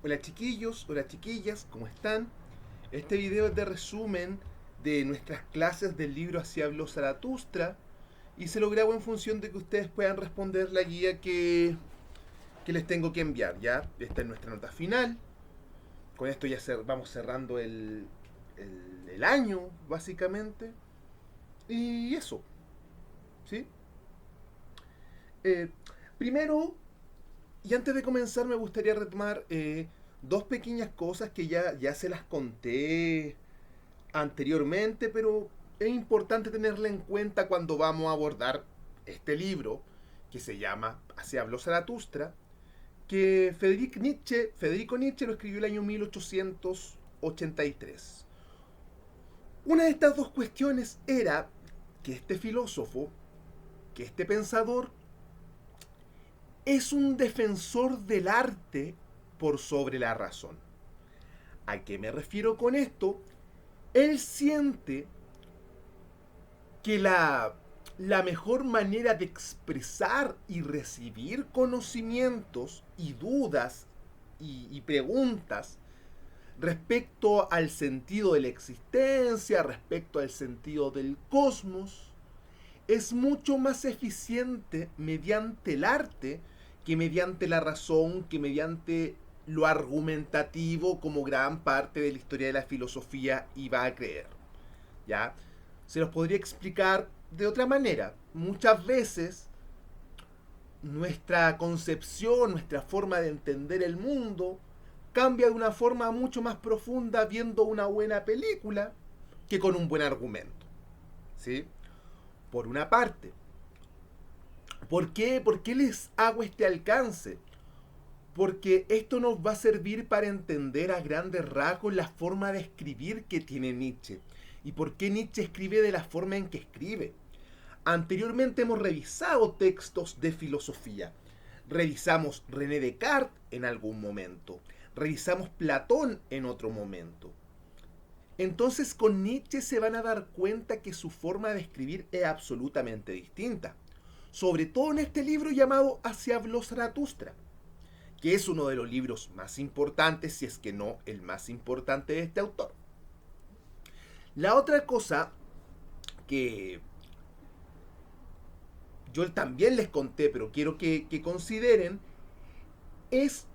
Hola chiquillos, hola chiquillas, ¿cómo están? Este video es de resumen de nuestras clases del libro Así habló Zaratustra y se lo grabo en función de que ustedes puedan responder la guía que les tengo que enviar, ¿ya? Esta es nuestra nota final. Con esto ya vamos cerrando el año, básicamente. Y eso, ¿sí? Eh, Primero, y antes de comenzar, me gustaría retomar dos pequeñas cosas que ya se las conté anteriormente, pero es importante tenerla en cuenta cuando vamos a abordar este libro que se llama Así habló Zaratustra, que Federico Nietzsche lo escribió el año 1883. Una de estas dos cuestiones era que este filósofo, que este pensador, es un defensor del arte por sobre la razón. ¿A qué me refiero con esto? Él siente que la mejor manera de expresar y recibir conocimientos y dudas y preguntas respecto al sentido de la existencia, respecto al sentido del cosmos, es mucho más eficiente mediante el arte que mediante la razón, que mediante lo argumentativo, como gran parte de la historia de la filosofía iba a creer. ¿Ya? Se los podría explicar de otra manera. Muchas veces nuestra concepción, nuestra forma de entender el mundo cambia de una forma mucho más profunda viendo una buena película que con un buen argumento. ¿Sí? Por una parte. ¿Por qué? ¿Por qué les hago este alcance? Porque esto nos va a servir para entender a grandes rasgos la forma de escribir que tiene Nietzsche y por qué Nietzsche escribe de la forma en que escribe. Anteriormente hemos revisado textos de filosofía. Revisamos René Descartes en algún momento. Revisamos Platón en otro momento. Entonces con Nietzsche se van a dar cuenta que su forma de escribir es absolutamente distinta. Sobre todo en este libro llamado Así habló Zaratustra, que es uno de los libros más importantes, si es que no el más importante de este autor. La otra cosa que yo también les conté, pero quiero que consideren, es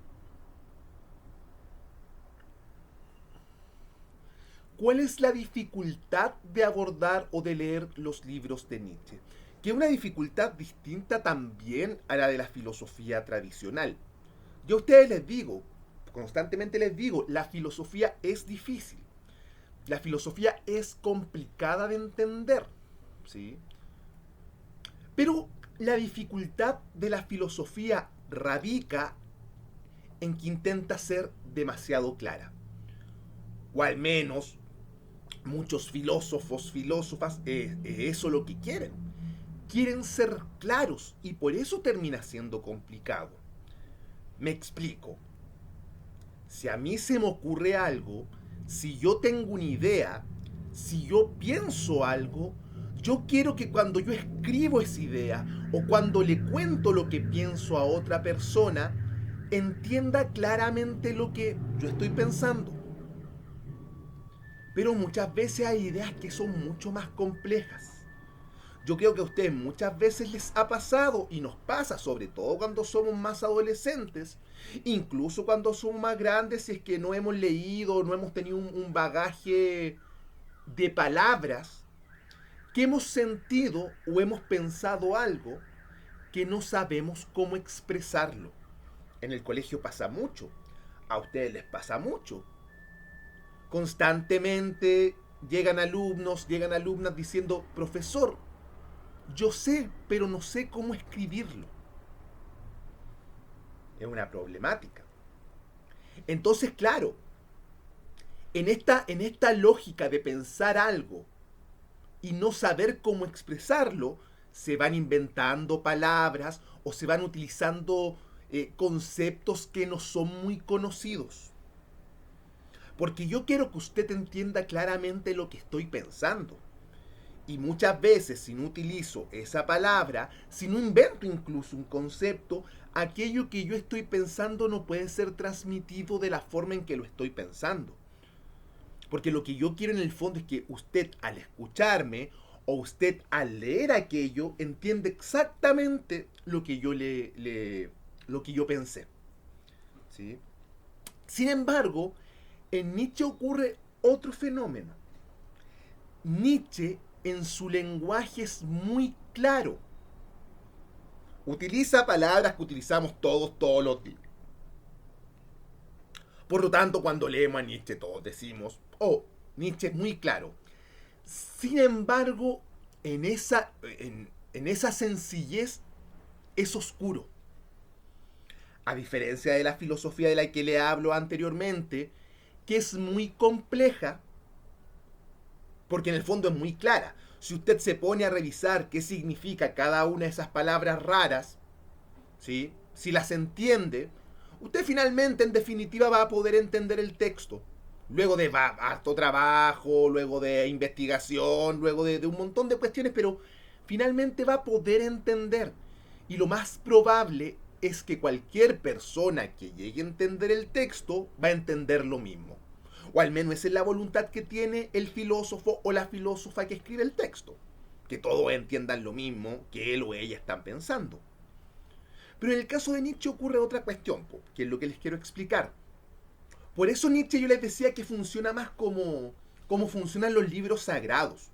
cuál es la dificultad de abordar o de leer los libros de Nietzsche, que es una dificultad distinta también a la de la filosofía tradicional. Yo a ustedes les digo, constantemente les digo, la filosofía es difícil, la filosofía es complicada de entender, ¿sí? Pero la dificultad de la filosofía radica en que intenta ser demasiado clara, o al menos muchos filósofos, filósofas, eso lo que quieren. Quieren ser claros y por eso termina siendo complicado. Me explico. Si a mí se me ocurre algo, si yo tengo una idea, si yo pienso algo, yo quiero que cuando yo escribo esa idea o cuando le cuento lo que pienso a otra persona, entienda claramente lo que yo estoy pensando. Pero muchas veces hay ideas que son mucho más complejas. Yo creo que a ustedes muchas veces les ha pasado y nos pasa, sobre todo cuando somos más adolescentes, incluso cuando somos más grandes, si es que no hemos leído, no hemos tenido un bagaje de palabras, que hemos sentido o hemos pensado algo que no sabemos cómo expresarlo. En el colegio pasa mucho, a ustedes les pasa mucho. Constantemente llegan alumnos, llegan alumnas diciendo, profesor, yo sé, pero no sé cómo escribirlo. Es una problemática. Entonces, claro, en esta lógica de pensar algo y no saber cómo expresarlo, se van inventando palabras o se van utilizando conceptos que no son muy conocidos. Porque yo quiero que usted entienda claramente lo que estoy pensando. Y muchas veces, si no utilizo esa palabra, si no invento incluso un concepto, aquello que yo estoy pensando no puede ser transmitido de la forma en que lo estoy pensando. Porque lo que yo quiero en el fondo es que usted al escucharme o usted al leer aquello entiende exactamente lo que yo lo que yo pensé. ¿Sí? Sin embargo, en Nietzsche ocurre otro fenómeno. Nietzsche en su lenguaje es muy claro. Utiliza palabras que utilizamos todos los días. Por lo tanto, cuando leemos a Nietzsche todos decimos, oh, Nietzsche es muy claro. Sin embargo, en esa sencillez es oscuro. A diferencia de la filosofía de la que le hablo anteriormente, que es muy compleja, porque en el fondo es muy clara. Si usted se pone a revisar qué significa cada una de esas palabras raras, ¿sí? Si las entiende, usted finalmente, en definitiva, va a poder entender el texto. Luego de harto trabajo, luego de investigación, luego de un montón de cuestiones, pero finalmente va a poder entender. Y lo más probable es que cualquier persona que llegue a entender el texto va a entender lo mismo. O al menos esa es la voluntad que tiene el filósofo o la filósofa que escribe el texto. Que todos entiendan lo mismo que él o ella están pensando. Pero en el caso de Nietzsche ocurre otra cuestión, que es lo que les quiero explicar. Por eso Nietzsche yo les decía que funciona más como funcionan los libros sagrados.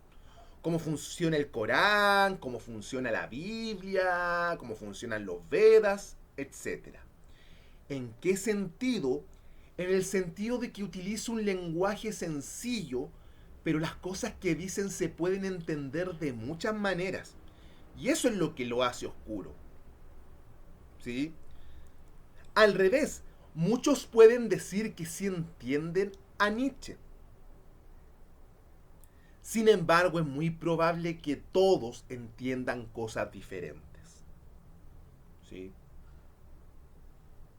Cómo funciona el Corán, cómo funciona la Biblia, cómo funcionan los Vedas, etc. ¿En qué sentido? En el sentido de que utiliza un lenguaje sencillo, pero las cosas que dicen se pueden entender de muchas maneras. Y eso es lo que lo hace oscuro. ¿Sí? Al revés, muchos pueden decir que sí entienden a Nietzsche. Sin embargo, es muy probable que todos entiendan cosas diferentes. ¿Sí?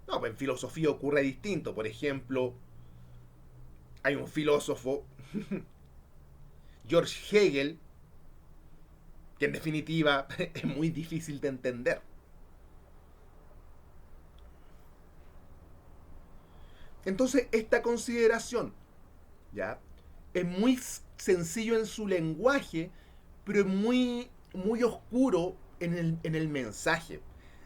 No, pues en filosofía ocurre distinto. Por ejemplo, hay un filósofo, George Hegel, que en definitiva es muy difícil de entender. Entonces, esta consideración, ¿ya? Es muy sencillo en su lenguaje, pero es muy oscuro en el mensaje.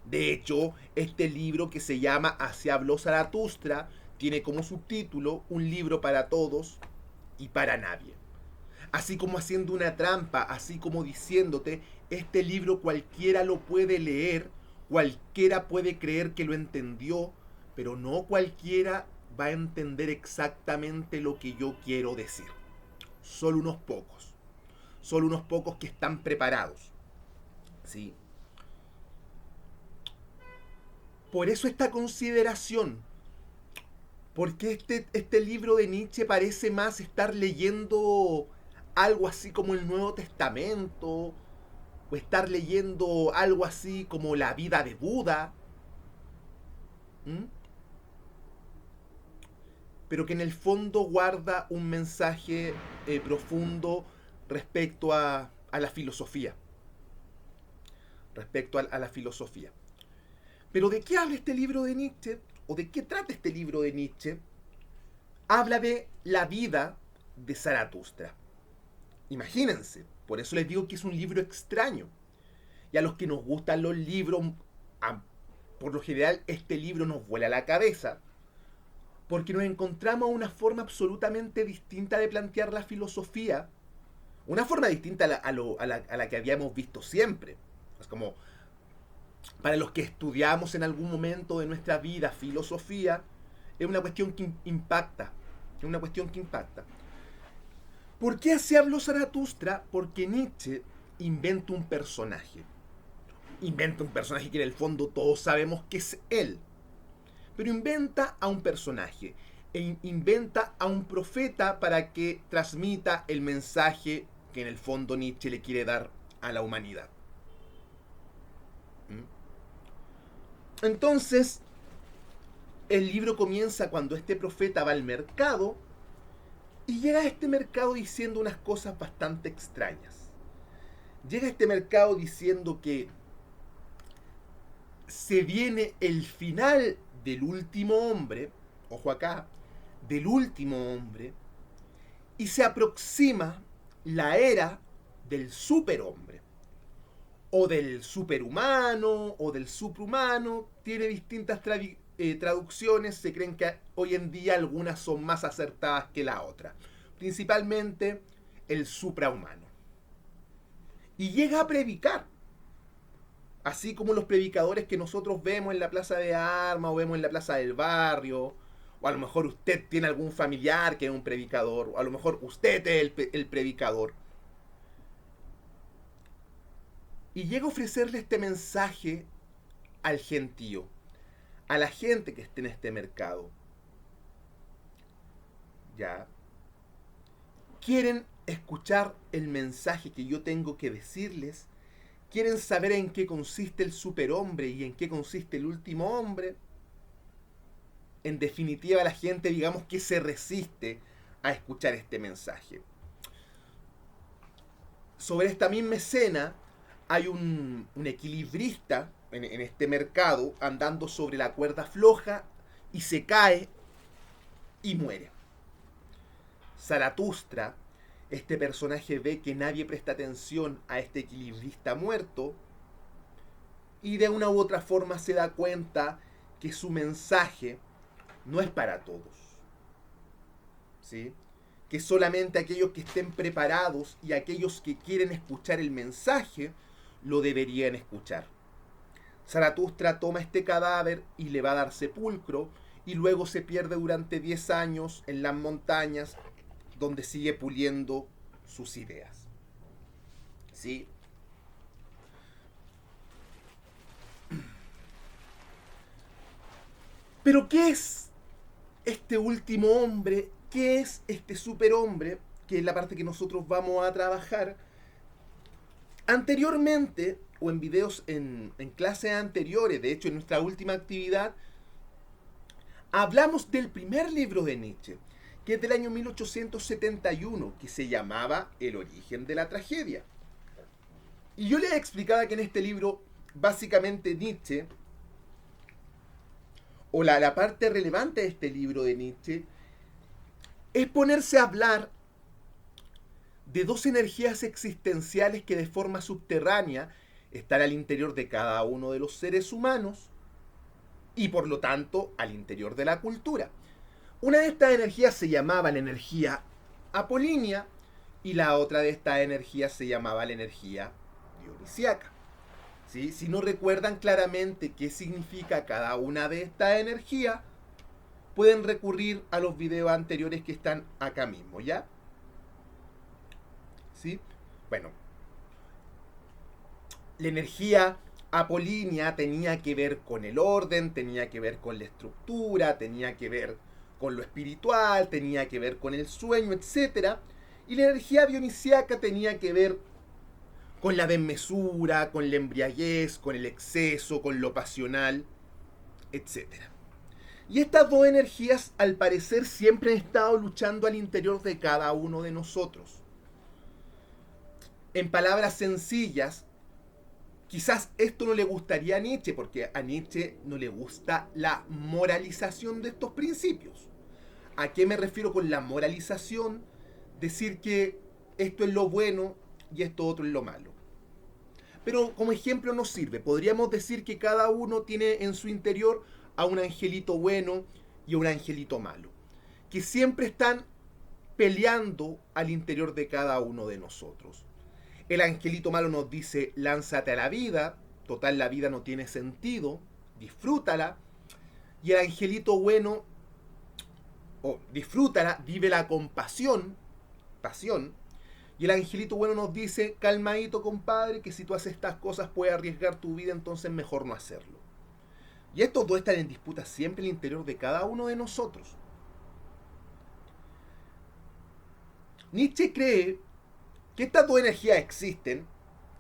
De hecho, este libro que se llama Así habló Zaratustra tiene como subtítulo un libro para todos y para nadie. Así como haciendo una trampa, así como diciéndote, este libro cualquiera lo puede leer, cualquiera puede creer que lo entendió, pero no cualquiera va a entender exactamente lo que yo quiero decir. Solo unos pocos que están preparados. ¿Sí? Por eso esta consideración, porque este libro de Nietzsche parece más estar leyendo algo así como el Nuevo Testamento, o estar leyendo algo así como la vida de Buda, ¿m? Pero que en el fondo guarda un mensaje profundo respecto a la filosofía. Respecto a la filosofía. Pero ¿de qué habla este libro de Nietzsche? ¿O de qué trata este libro de Nietzsche? Habla de la vida de Zaratustra. Imagínense, por eso les digo que es un libro extraño. Y a los que nos gustan los libros, por lo general este libro nos vuela la cabeza, porque nos encontramos una forma absolutamente distinta de plantear la filosofía, una forma distinta a la que habíamos visto siempre. Es como, para los que estudiamos en algún momento de nuestra vida filosofía, es una cuestión que impacta. Es una cuestión que impacta. ¿Por qué así habló Zaratustra? Porque Nietzsche inventa un personaje. Inventa un personaje que en el fondo todos sabemos que es él. Pero inventa a un personaje. E inventa a un profeta para que transmita el mensaje que en el fondo Nietzsche le quiere dar a la humanidad. Entonces, el libro comienza cuando este profeta va al mercado y llega a este mercado diciendo unas cosas bastante extrañas. llega a este mercado diciendo que se viene el final del último hombre, ojo acá, del último hombre, y se aproxima la era del superhombre, o del superhumano, o del suprahumano, tiene distintas traducciones, se creen que hoy en día algunas son más acertadas que la otra, principalmente el suprahumano. Y llega a predicar, así como los predicadores que nosotros vemos en la plaza de armas o vemos en la plaza del barrio, o a lo mejor usted tiene algún familiar que es un predicador, o a lo mejor usted es el predicador. Y llega a ofrecerle este mensaje al gentío, a la gente que esté en este mercado. ¿Ya? Quieren escuchar el mensaje que yo tengo que decirles. Quieren saber en qué consiste el superhombre y en qué consiste el último hombre. En definitiva, la gente, digamos, que se resiste a escuchar este mensaje. Sobre esta misma escena hay un equilibrista en este mercado andando sobre la cuerda floja y se cae y muere. Zaratustra, este personaje, ve que nadie presta atención a este equilibrista muerto y de una u otra forma se da cuenta que su mensaje no es para todos, ¿sí? Que solamente aquellos que estén preparados y aquellos que quieren escuchar el mensaje lo deberían escuchar. Zaratustra toma este cadáver y le va a dar sepulcro y luego se pierde durante 10 años en las montañas donde sigue puliendo sus ideas. ¿Sí? Pero ¿qué es este último hombre? ¿Qué es este superhombre? Que es la parte que nosotros vamos a trabajar. Anteriormente, o en videos en clases anteriores, de hecho en nuestra última actividad, hablamos del primer libro de Nietzsche, que es del año 1871, que se llamaba El origen de la tragedia. Y yo les explicaba que en este libro, básicamente Nietzsche, o la parte relevante de este libro de Nietzsche, es ponerse a hablar de dos energías existenciales que de forma subterránea están al interior de cada uno de los seres humanos y por lo tanto al interior de la cultura. Una de estas energías se llamaba la energía apolínea y la otra de estas energías se llamaba la energía dionisíaca. ¿Sí? Si no recuerdan claramente qué significa cada una de estas energías, pueden recurrir a los videos anteriores que están acá mismo, ¿ya? ¿Sí? Bueno, la energía apolínea tenía que ver con el orden, tenía que ver con la estructura, tenía que ver con lo espiritual, tenía que ver con el sueño, etc. Y la energía dionisíaca tenía que ver con la desmesura, con la embriaguez, con el exceso, con lo pasional, etc. Y estas dos energías, al parecer, siempre han estado luchando al interior de cada uno de nosotros. En palabras sencillas, quizás esto no le gustaría a Nietzsche, porque a Nietzsche no le gusta la moralización de estos principios. ¿A qué me refiero con la moralización? Decir que esto es lo bueno y esto otro es lo malo. Pero como ejemplo nos sirve. Podríamos decir que cada uno tiene en su interior a un angelito bueno y a un angelito malo, que siempre están peleando al interior de cada uno de nosotros. El angelito malo nos dice, lánzate a la vida, total la vida no tiene sentido, disfrútala. Y el angelito bueno, disfrútala, vive la compasión, pasión. Y el angelito bueno nos dice, calmadito compadre, que si tú haces estas cosas puedes arriesgar tu vida, entonces mejor no hacerlo. Y estos dos están en disputa siempre al interior de cada uno de nosotros. Nietzsche cree que estas dos energías existen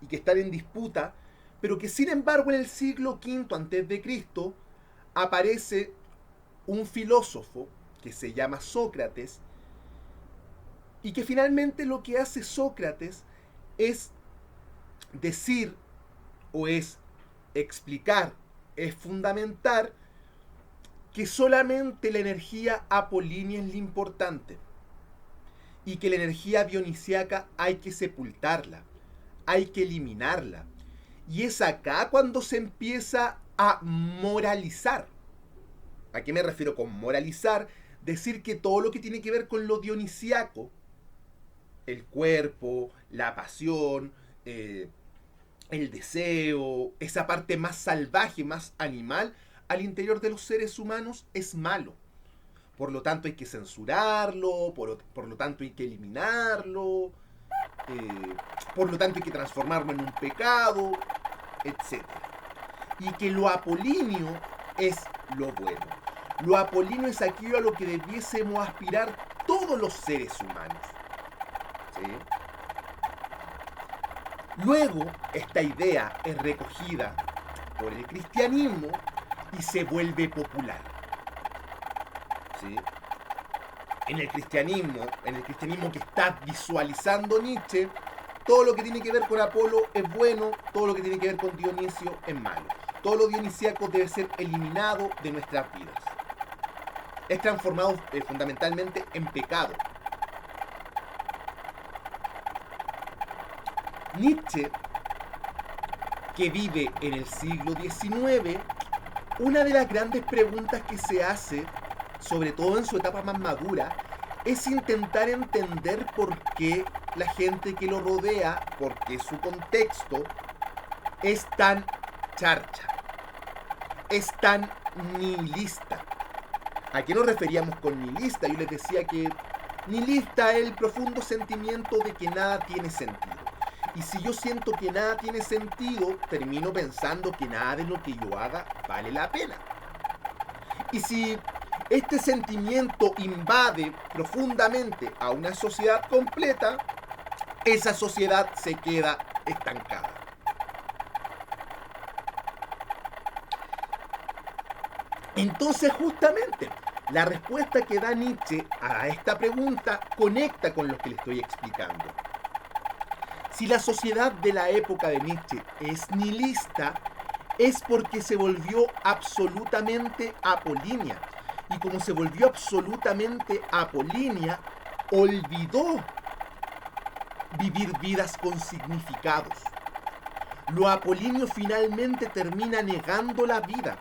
y que están en disputa, pero que sin embargo en el siglo V a.C. aparece un filósofo que se llama Sócrates y que finalmente lo que hace Sócrates es decir o es explicar, es fundamentar que solamente la energía apolínea es la importante y que la energía dionisíaca hay que sepultarla, hay que eliminarla. Y es acá cuando se empieza a moralizar. ¿A qué me refiero con moralizar? Decir que todo lo que tiene que ver con lo dionisíaco, el cuerpo, la pasión, el deseo, esa parte más salvaje, más animal, al interior de los seres humanos es malo. Por lo tanto hay que censurarlo, por lo tanto hay que eliminarlo, por lo tanto hay que transformarlo en un pecado, etc. Y que lo apolíneo es lo bueno. Lo apolíneo es aquello a lo que debiésemos aspirar todos los seres humanos. ¿Sí? Luego, esta idea es recogida por el cristianismo y se vuelve popular. ¿Sí? En el cristianismo que está visualizando Nietzsche, todo lo que tiene que ver con Apolo es bueno, todo lo que tiene que ver con Dionisio es malo. Todo lo dionisíaco debe ser eliminado de nuestras vidas. Es transformado fundamentalmente en pecado. Nietzsche, que vive en el siglo XIX, una de las grandes preguntas que se hace, sobre todo en su etapa más madura, es intentar entender por qué la gente que lo rodea, por qué su contexto es tan charcha, es tan nihilista. ¿A qué nos referíamos con nihilista? Yo les decía que nihilista es el profundo sentimiento de que nada tiene sentido. Y si yo siento que nada tiene sentido, termino pensando que nada de lo que yo haga vale la pena. Y si este sentimiento invade profundamente a una sociedad completa, esa sociedad se queda estancada. Entonces, justamente, la respuesta que da Nietzsche a esta pregunta conecta con lo que le estoy explicando. Si la sociedad de la época de Nietzsche es nihilista, es porque se volvió absolutamente apolínea. Y como se volvió absolutamente apolínea, olvidó vivir vidas con significados. Lo apolíneo finalmente termina negando la vida.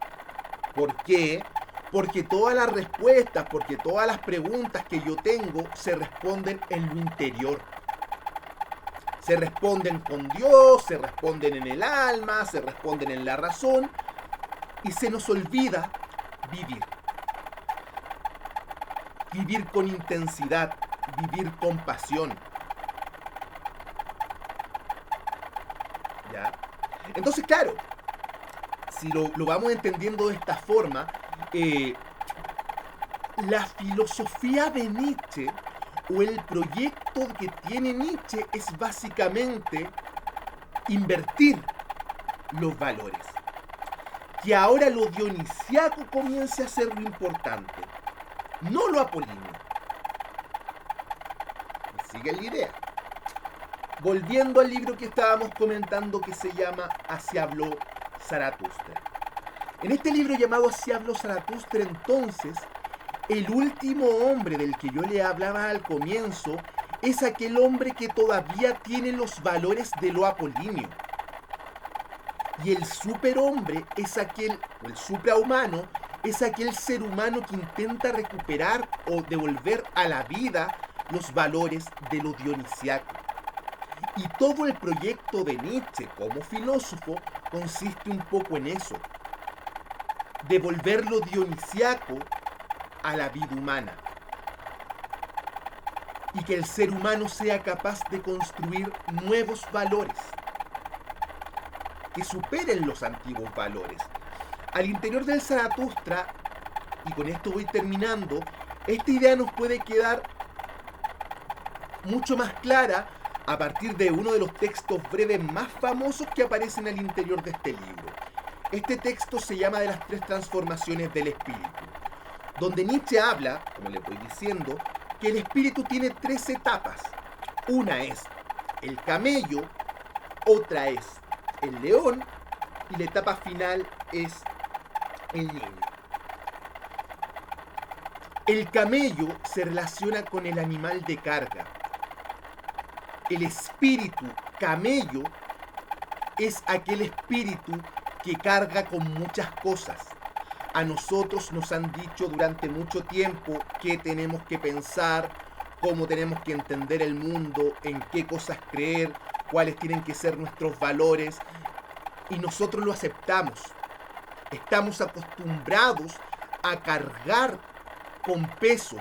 ¿Por qué? Porque todas las respuestas, porque todas las preguntas que yo tengo se responden en lo interior. Se responden con Dios, se responden en el alma, se responden en la razón y se nos olvida vivir. Vivir con intensidad, vivir con pasión. ¿Ya? Entonces, claro, si lo vamos entendiendo de esta forma, la filosofía de Nietzsche o el proyecto que tiene Nietzsche es básicamente invertir los valores. Que ahora lo dionisiaco comience a ser lo importante, no lo apolíneo. Sigue la idea. Volviendo al libro que estábamos comentando que se llama Así habló Zaratustra. En este libro llamado Así habló Zaratustra, entonces, el último hombre del que yo le hablaba al comienzo es aquel hombre que todavía tiene los valores de lo apolíneo. Y el superhombre es aquel, o el suprahumano, es aquel ser humano que intenta recuperar o devolver a la vida los valores de lo dionisiaco. Y todo el proyecto de Nietzsche como filósofo consiste un poco en eso. Devolver lo dionisiaco a la vida humana. Y que el ser humano sea capaz de construir nuevos valores que superen los antiguos valores. Al interior del Zaratustra, y con esto voy terminando, esta idea nos puede quedar mucho más clara a partir de uno de los textos breves más famosos que aparecen al interior de este libro. Este texto se llama De las tres transformaciones del espíritu, donde Nietzsche habla, como le voy diciendo, que el espíritu tiene tres etapas. Una es el camello, otra es el león y la etapa final es el niño. El camello se relaciona con el animal de carga. El espíritu camello es aquel espíritu que carga con muchas cosas. A nosotros nos han dicho durante mucho tiempo qué tenemos que pensar, cómo tenemos que entender el mundo, en qué cosas creer, cuáles tienen que ser nuestros valores, y nosotros lo aceptamos. Estamos acostumbrados a cargar con pesos,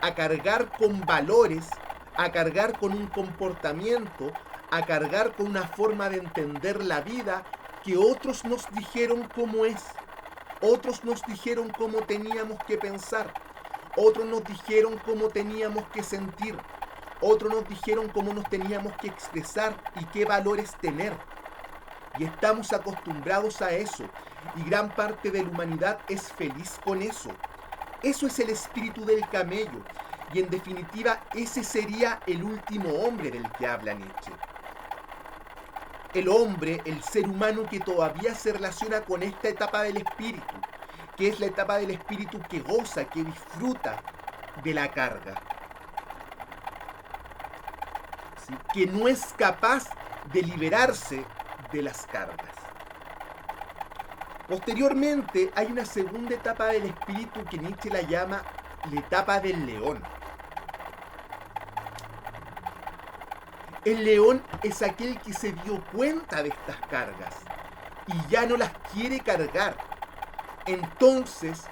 a cargar con valores, a cargar con un comportamiento, a cargar con una forma de entender la vida que otros nos dijeron cómo es. Otros nos dijeron cómo teníamos que pensar. Otros nos dijeron cómo teníamos que sentir. Otros nos dijeron cómo nos teníamos que expresar y qué valores tener. Y estamos acostumbrados a eso. Y gran parte de la humanidad es feliz con eso. Eso es el espíritu del camello. Y en definitiva, ese sería el último hombre del que habla Nietzsche. El hombre, el ser humano que todavía se relaciona con esta etapa del espíritu, que es la etapa del espíritu que goza, que disfruta de la carga. ¿Sí? Que no es capaz de liberarse de las cargas. Posteriormente hay una segunda etapa del espíritu que Nietzsche la llama la etapa del león. El león es aquel que se dio cuenta de estas cargas y ya no las quiere cargar. Entonces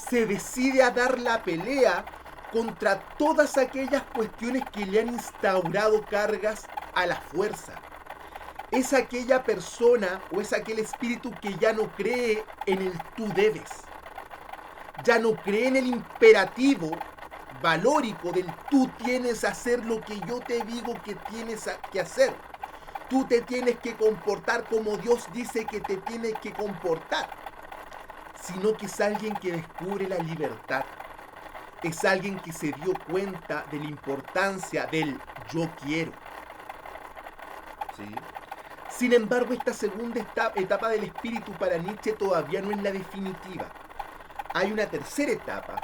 se decide a dar la pelea contra todas aquellas cuestiones que le han instaurado cargas a la fuerza. Es aquella persona o es aquel espíritu que ya no cree en el tú debes. Ya no cree en el imperativo valórico del tú tienes que hacer lo que yo te digo que tienes que hacer. Tú te tienes que comportar como Dios dice que te tienes que comportar. Sino que es alguien que descubre la libertad. Es alguien que se dio cuenta de la importancia del yo quiero. ¿Sí? Sin embargo, esta segunda etapa del espíritu para Nietzsche todavía no es la definitiva. Hay una tercera etapa.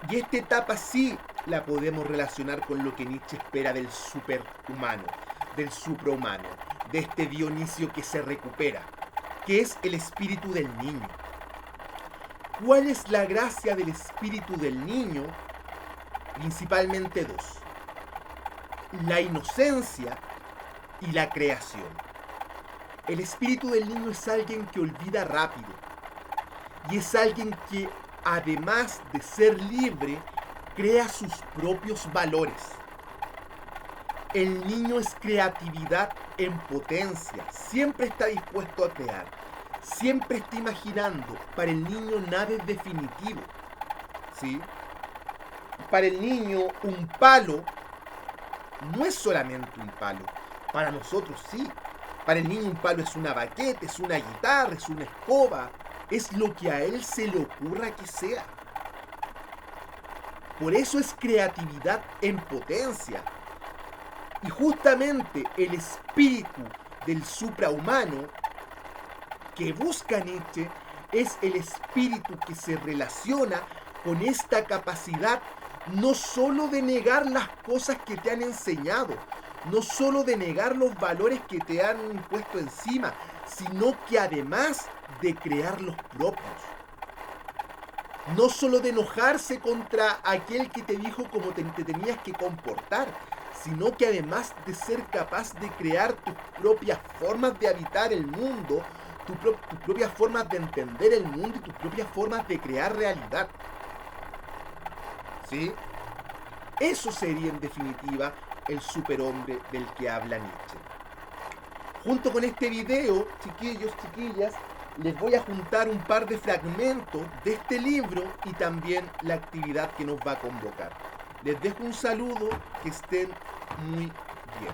Y esta etapa sí la podemos relacionar con lo que Nietzsche espera del superhumano, del suprahumano, de este Dionisio que se recupera, que es el espíritu del niño. ¿Cuál es la gracia del espíritu del niño? Principalmente dos: la inocencia y la creación. El espíritu del niño es alguien que olvida rápido y es alguien que, además de ser libre, crea sus propios valores. El niño es creatividad en potencia, siempre está dispuesto a crear, siempre está imaginando. Para el niño nada es definitivo, ¿sí? Para el niño un palo no es solamente un palo, para nosotros sí. Para el niño un palo es una baqueta, es una guitarra, es una escoba, es lo que a él se le ocurra que sea. Por eso es creatividad en potencia. Y justamente el espíritu del suprahumano que busca Nietzsche es el espíritu que se relaciona con esta capacidad no solo de negar las cosas que te han enseñado, no solo de negar los valores que te han puesto encima, sino que además de crear los propios. No solo de enojarse contra aquel que te dijo cómo te tenías que comportar, sino que además de ser capaz de crear tus propias formas de habitar el mundo, tus propias formas de entender el mundo y tus propias formas de crear realidad. ¿Sí? Eso sería en definitiva el superhombre del que habla Nietzsche. Junto con este video, chiquillos, chiquillas, les voy a juntar un par de fragmentos de este libro y también la actividad que nos va a convocar. Les dejo un saludo, que estén muy bien.